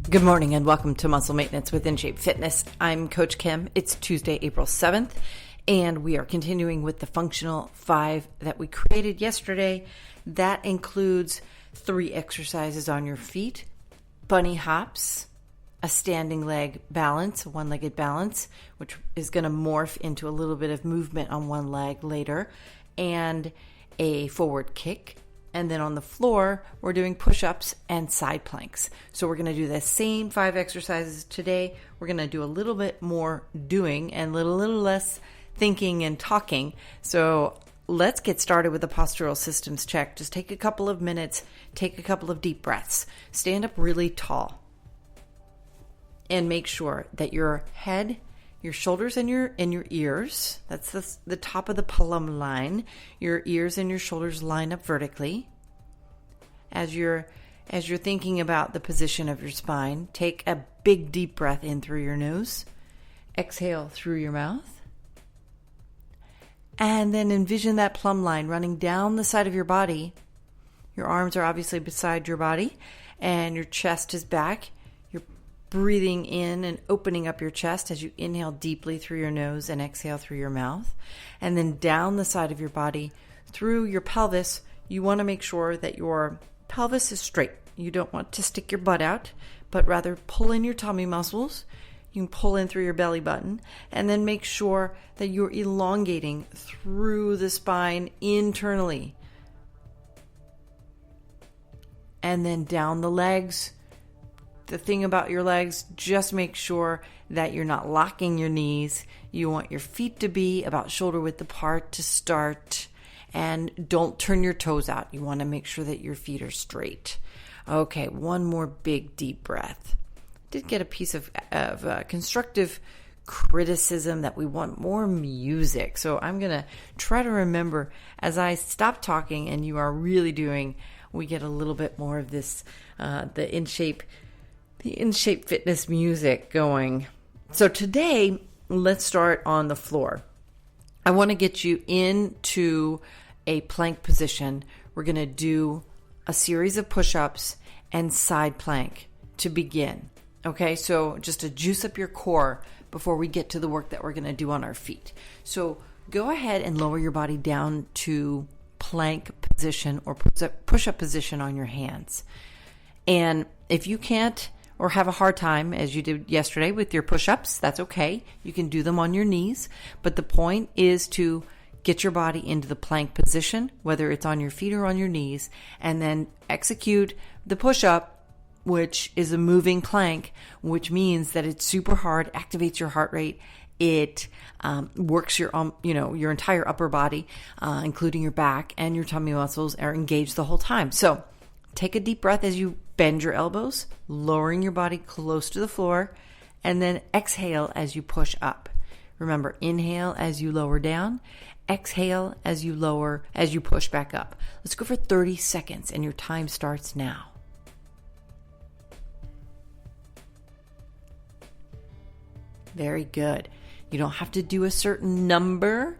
Good morning and welcome to Muscle Maintenance with InShape Fitness. I'm Coach Kim. It's Tuesday, April 7th, and we are continuing with the functional 5 that we created yesterday. That includes 3 exercises on your feet, bunny hops, a standing leg balance, one-legged balance, which is going to morph into a little bit of movement on one leg later, and a forward kick. And then on the floor, we're doing push-ups and side planks. So we're going to do the same 5 exercises today. We're going to do a little bit more doing and a little less thinking and talking. So let's get started with the postural systems check. Just take a couple of minutes, take a couple of deep breaths. Stand up really tall. And make sure that your head, your shoulders and your ears, that's the top of the plumb line. Your ears and your shoulders line up vertically. As you're thinking about the position of your spine, take a big deep breath in through your nose. Exhale through your mouth. And then envision that plumb line running down the side of your body. Your arms are obviously beside your body and your chest is back. Breathing in and opening up your chest as you inhale deeply through your nose and exhale through your mouth. And then down the side of your body through your pelvis. You want to make sure that your pelvis is straight. You don't want to stick your butt out, but rather pull in your tummy muscles. You can pull in through your belly button and then make sure that you're elongating through the spine internally. And then down the legs. The thing about your legs, just make sure that you're not locking your knees. You want your feet to be about shoulder width apart to start. And don't turn your toes out. You want to make sure that your feet are straight. Okay, one more big deep breath. Did get a piece of constructive criticism that we want more music. So I'm going to try to remember as I stop talking and you are really doing, we get a little bit more of this, the InShape Fitness music going. So today, let's start on the floor. I want to get you into a plank position. We're going to do a series of push-ups and side plank to begin. Okay, so just to juice up your core before we get to the work that we're going to do on our feet. So go ahead and lower your body down to plank position or push-up position on your hands. And if you can't or have a hard time, as you did yesterday with your push-ups, that's okay. You can do them on your knees. But the point is to get your body into the plank position, whether it's on your feet or on your knees, and then execute the push-up, which is a moving plank, which means that it's super hard, activates your heart rate. It works your entire upper body, including your back and your tummy muscles are engaged the whole time. So take a deep breath as you bend your elbows, lowering your body close to the floor, and then exhale as you push up. Remember, inhale as you lower down, exhale as you push back up. Let's go for 30 seconds, and your time starts now. Very good. You don't have to do a certain number.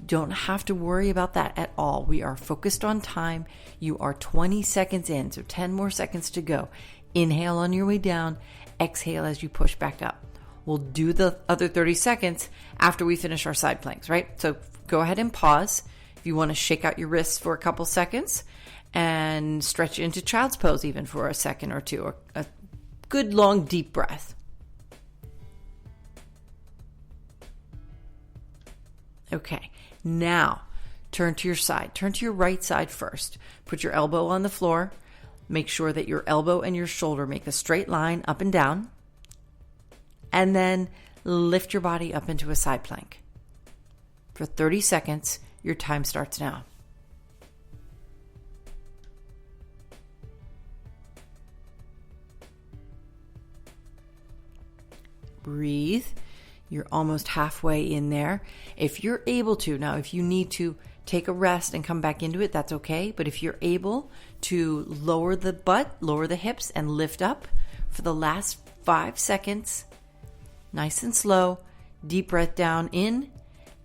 Don't have to worry about that at all. We are focused on time. You are 20 seconds in, so 10 more seconds to go. Inhale on your way down. Exhale as you push back up. We'll do the other 30 seconds after we finish our side planks, right? So go ahead and pause. If you want to shake out your wrists for a couple seconds and stretch into child's pose even for a second or two, or a good long deep breath. Okay. Now, turn to your side. Turn to your right side first. Put your elbow on the floor. Make sure that your elbow and your shoulder make a straight line up and down. And then lift your body up into a side plank. For 30 seconds, your time starts now. Breathe. You're almost halfway in there. If you're able to, now if you need to take a rest and come back into it, that's okay. But if you're able to lower the butt, lower the hips, and lift up for the last 5 seconds, nice and slow, deep breath down in,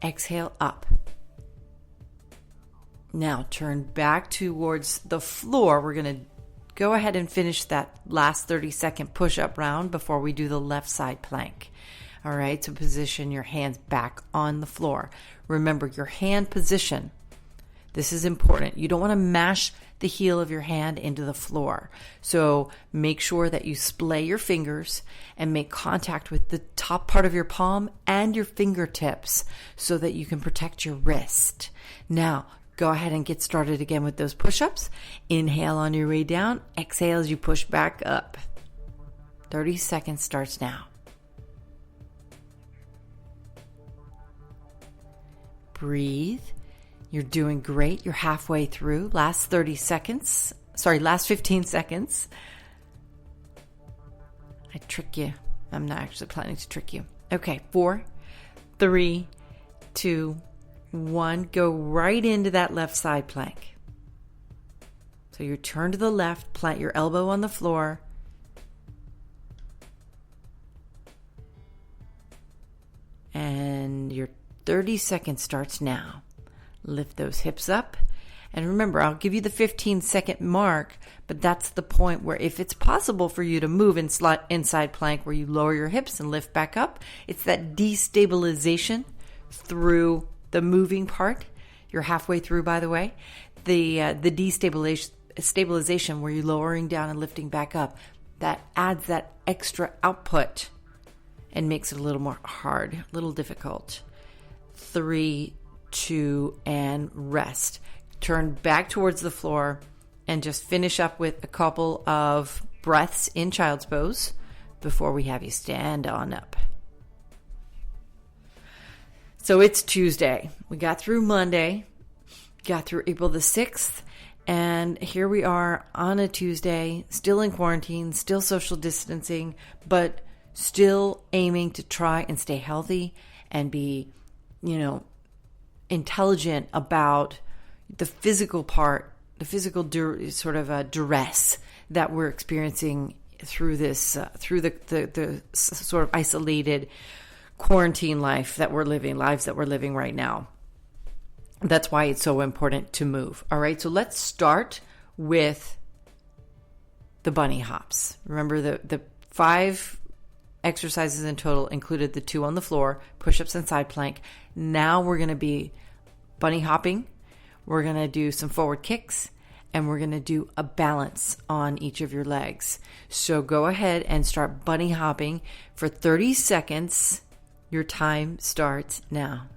exhale up. Now turn back towards the floor. We're going to go ahead and finish that last 30-second push-up round before we do the left side plank. All right, so position your hands back on the floor. Remember, your hand position, this is important. You don't want to mash the heel of your hand into the floor. So make sure that you splay your fingers and make contact with the top part of your palm and your fingertips so that you can protect your wrist. Now, go ahead and get started again with those push-ups. Inhale on your way down. Exhale as you push back up. 30 seconds starts now. Breathe. You're doing great. You're halfway through. Last 15 seconds. I trick you. I'm not actually planning to trick you. Okay, 4, 3, 2, 1. Go right into that left side plank. So you turn to the left, plant your elbow on the floor. And your 30 seconds starts now. Lift those hips up. And remember, I'll give you the 15-second mark, but that's the point where if it's possible for you to move inside plank where you lower your hips and lift back up, it's that destabilization through the moving part. You're halfway through, by the way. The destabilization where you're lowering down and lifting back up, that adds that extra output and makes it a little more hard, a little difficult. 3, 2, and rest. Turn back towards the floor and just finish up with a couple of breaths in child's pose before we have you stand on up. So it's Tuesday. We got through Monday, got through April the 6th, and here we are on a Tuesday, still in quarantine, still social distancing, but still aiming to try and stay healthy and be, intelligent about the physical part, the physical duress that we're experiencing through this, through the sort of isolated quarantine lives that we're living right now. That's why it's so important to move. All right, so let's start with the bunny hops. Remember the 5 exercises in total included the 2 on the floor, push-ups and side plank. Now we're going to be bunny hopping. We're going to do some forward kicks, and we're going to do a balance on each of your legs. So go ahead and start bunny hopping for 30 seconds. Your time starts now.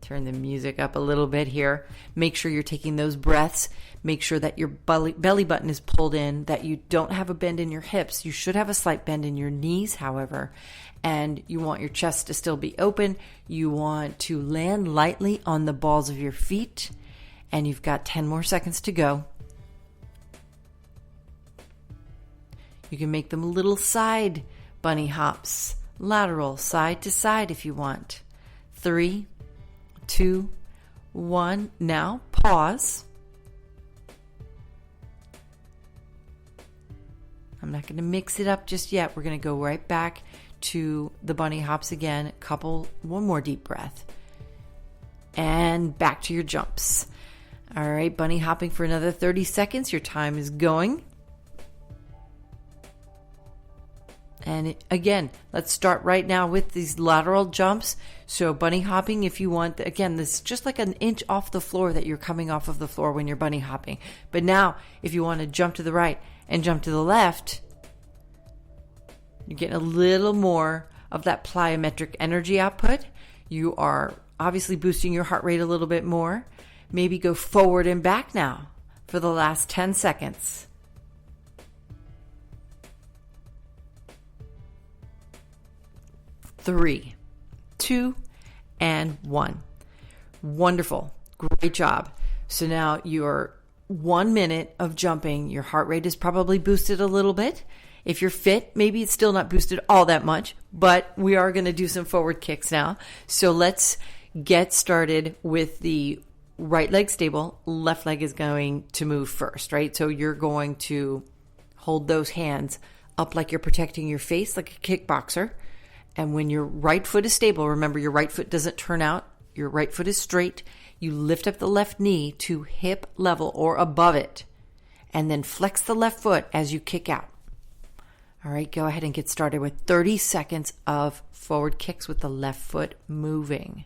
Turn the music up a little bit here. Make sure you're taking those breaths. Make sure that your belly button is pulled in, that you don't have a bend in your hips. You should have a slight bend in your knees, however, and you want your chest to still be open. You want to land lightly on the balls of your feet, and you've got 10 more seconds to go. You can make them little side bunny hops, lateral, side to side if you want. 3, 2, 1. Now pause. I'm not going to mix it up just yet. We're going to go right back to the bunny hops again. One more deep breath. And back to your jumps. All right, bunny hopping for another 30 seconds. Your time is going. And again, let's start right now with these lateral jumps. So bunny hopping, if you want, again, this is just like an inch off the floor that you're coming off of the floor when you're bunny hopping. But now, if you want to jump to the right and jump to the left, you're getting a little more of that plyometric energy output. You are obviously boosting your heart rate a little bit more. Maybe go forward and back now for the last 10 seconds. 3, 2, and 1. Wonderful. Great job. So now your 1 minute of jumping, your heart rate is probably boosted a little bit. If you're fit, maybe it's still not boosted all that much, but we are going to do some forward kicks now. So let's get started with the right leg stable. Left leg is going to move first, right? So you're going to hold those hands up like you're protecting your face, like a kickboxer. And when your right foot is stable, remember your right foot doesn't turn out. Your right foot is straight. You lift up the left knee to hip level or above it. and then flex the left foot as you kick out. All right, go ahead and get started with 30 seconds of forward kicks with the left foot moving.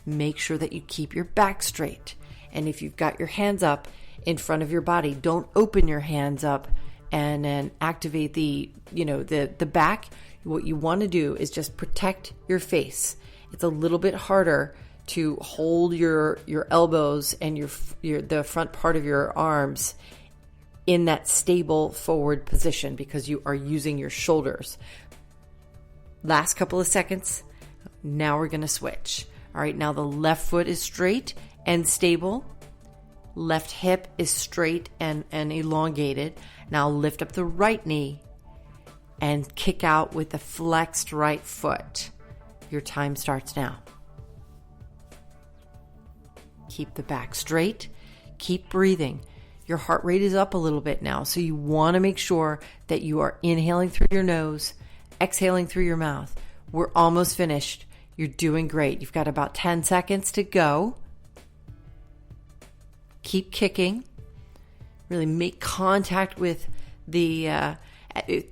Make sure that you keep your back straight. And if you've got your hands up in front of your body, don't open your hands up and then activate the back. What you want to do is just protect your face. It's a little bit harder to hold your elbows and the front part of your arms in that stable forward position because you are using your shoulders. Last couple of seconds. Now we're going to switch. All right, now the left foot is straight and stable. Left hip is straight and elongated. Now lift up the right knee and kick out with the flexed right foot. Your time starts now. Keep the back straight. Keep breathing. Your heart rate is up a little bit now, so you want to make sure that you are inhaling through your nose, exhaling through your mouth. We're almost finished. You're doing great. You've got about 10 seconds to go. Keep kicking. Really make contact with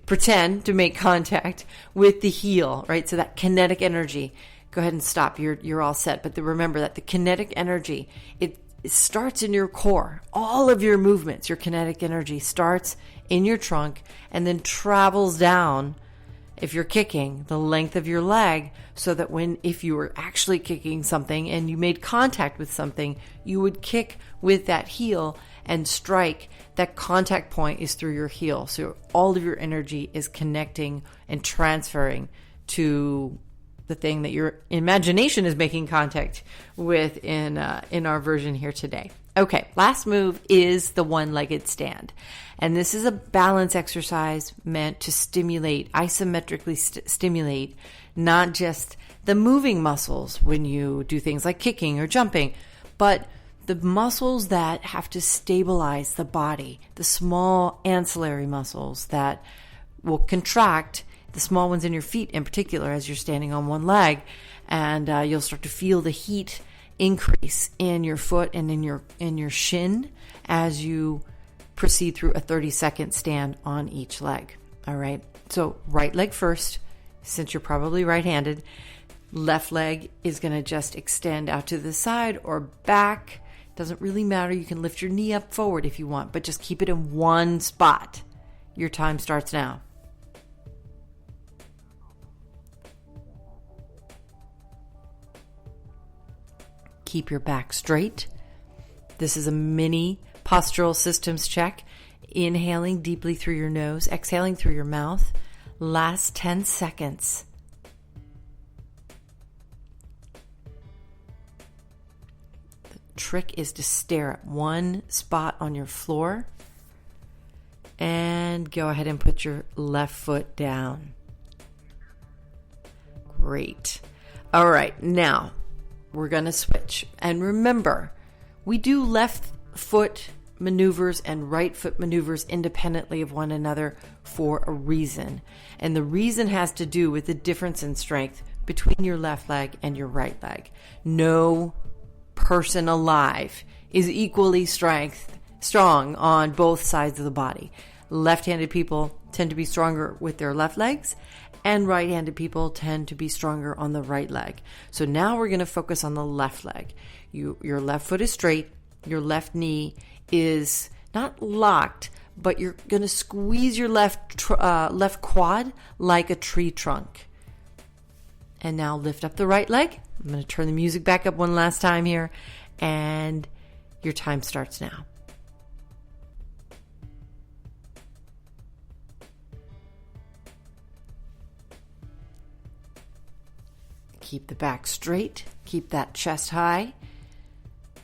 pretend to make contact with the heel, right? So that kinetic energy. Go ahead and stop. You're all set. But remember that the kinetic energy, it starts in your core. All of your movements, your kinetic energy starts in your trunk and then travels down, if you're kicking, the length of your leg, so that if you were actually kicking something and you made contact with something, you would kick with that heel and strike. That contact point is through your heel. So all of your energy is connecting and transferring to the thing that your imagination is making contact with in our version here today. Okay, last move is the one-legged stand. And this is a balance exercise meant to isometrically stimulate not just the moving muscles when you do things like kicking or jumping, but the muscles that have to stabilize the body, the small ancillary muscles that will contract, the small ones in your feet in particular as you're standing on one leg, and you'll start to feel the heat increase in your foot and in your shin as you proceed through a 30-second stand on each leg. All right. So right leg first, since you're probably right-handed. Left leg is going to just extend out to the side or back. Doesn't really matter. You can lift your knee up forward if you want, but just keep it in one spot. Your time starts now. Keep your back straight. This is a mini postural systems check. Inhaling deeply through your nose, exhaling through your mouth. Last 10 seconds. The trick is to stare at one spot on your floor and go ahead and put your left foot down. Great. All right, now we're going to switch. And remember, we do left foot maneuvers and right foot maneuvers independently of one another for a reason. And the reason has to do with the difference in strength between your left leg and your right leg. No person alive is equally strong on both sides of the body. Left-handed people tend to be stronger with their left legs, and right-handed people tend to be stronger on the right leg. So now we're going to focus on the left leg. Your left foot is straight. Your left knee is not locked, but you're going to squeeze your left quad like a tree trunk. And now lift up the right leg. I'm going to turn the music back up one last time here, and your time starts now. Keep the back straight. Keep that chest high.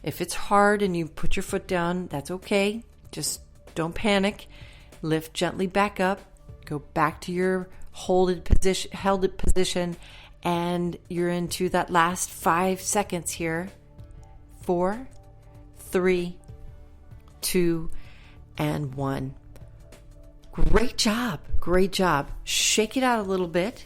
If it's hard and you put your foot down, that's okay. Just don't panic. Lift gently back up. Go back to your held position, and you're into that last 5 seconds here. 4, 3, 2, and 1. Great job. Great job. Shake it out a little bit.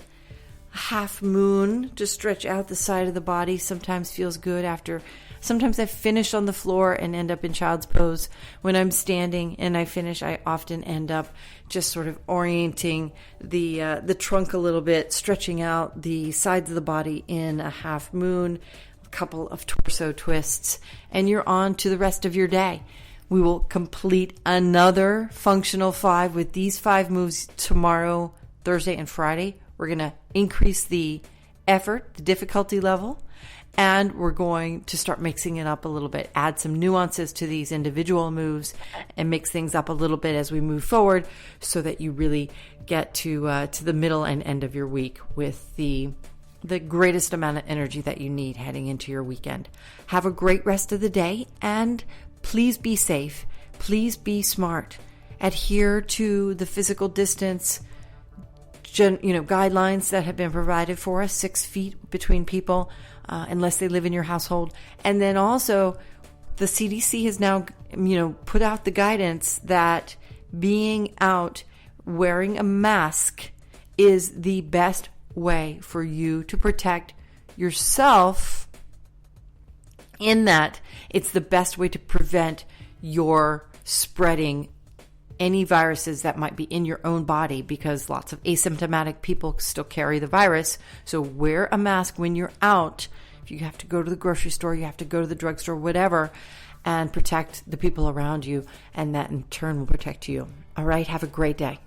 half moon to stretch out the side of the body sometimes feels good after. Sometimes I finish on the floor and end up in child's pose. When I'm standing and I finish, I often end up just sort of orienting the trunk a little bit, stretching out the sides of the body in a half moon, a couple of torso twists, and you're on to the rest of your day. We will complete another functional 5 with these 5 moves tomorrow, Thursday, and Friday. We're going to increase the effort, the difficulty level, and we're going to start mixing it up a little bit, add some nuances to these individual moves and mix things up a little bit as we move forward so that you really get to the middle and end of your week with the greatest amount of energy that you need heading into your weekend. Have a great rest of the day, and please be safe. Please be smart. Adhere to the physical distance guidelines that have been provided for us, 6 feet between people, unless they live in your household. And then also the CDC has now, put out the guidance that being out wearing a mask is the best way for you to protect yourself, in that it's the best way to prevent your spreading any viruses that might be in your own body, because lots of asymptomatic people still carry the virus. So wear a mask when you're out. If you have to go to the grocery store, you have to go to the drugstore, whatever, and protect the people around you, and that in turn will protect you. All right, have a great day.